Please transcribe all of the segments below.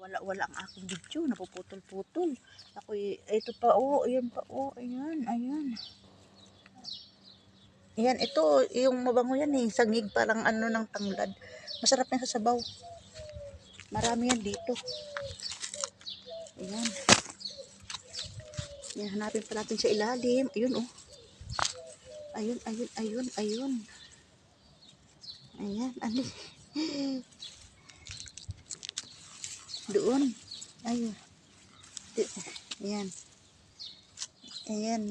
Wala ang aking video, napuputol-putol. Ako, ito pa oh, ayan pa oh, ayan. Ayan, ito, yung mabango yan eh, sangig parang ano ng tanglad. Masarap yan sa sabaw. Marami yan dito. Ayan. Yan, hanapin pa natin sa ilalim. Ayun oh. Ayun. Ayan, ano. Doon. Ayun. Ayan.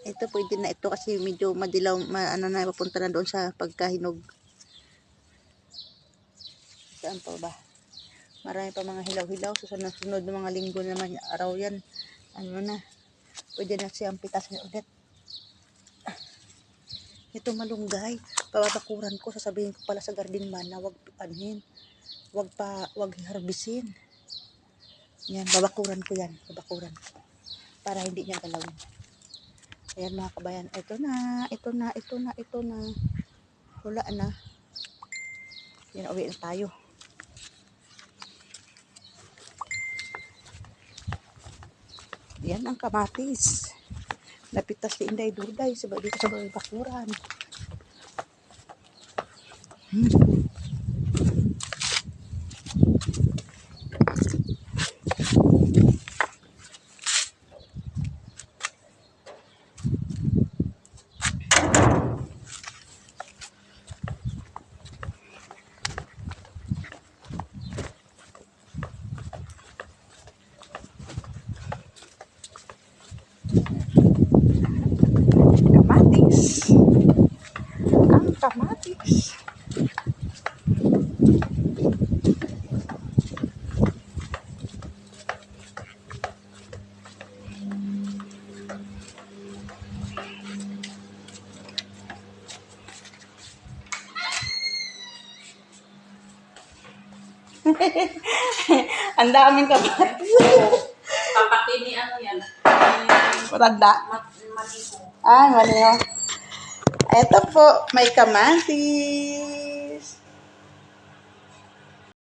Ito pwede na ito kasi medyo madilaw, ano na, papunta na doon sa pagkahinog. Saan pa ba? Marami pa mga hilaw-hilaw. Susunod ng mga linggo naman, araw yan. Ano na. Pwede na siyang pitasin ulit. Ito malunggay. Pababakuran ko. Sasabihin ko pala sa garden man na wag anhin. Wag harbisin. Yan, babakuran ko yan. Para hindi niya galawin. Ayan mga kabayan. Ito na. Wala na. Yan, uwi na tayo. Yan ang kamatis. Napitas si Inday Durday dito sa bakuran. Kamatis. Ang daming kamatis. Papakini ano yan? Matanda. Maniho. Maniho. Ito po, may kamatis.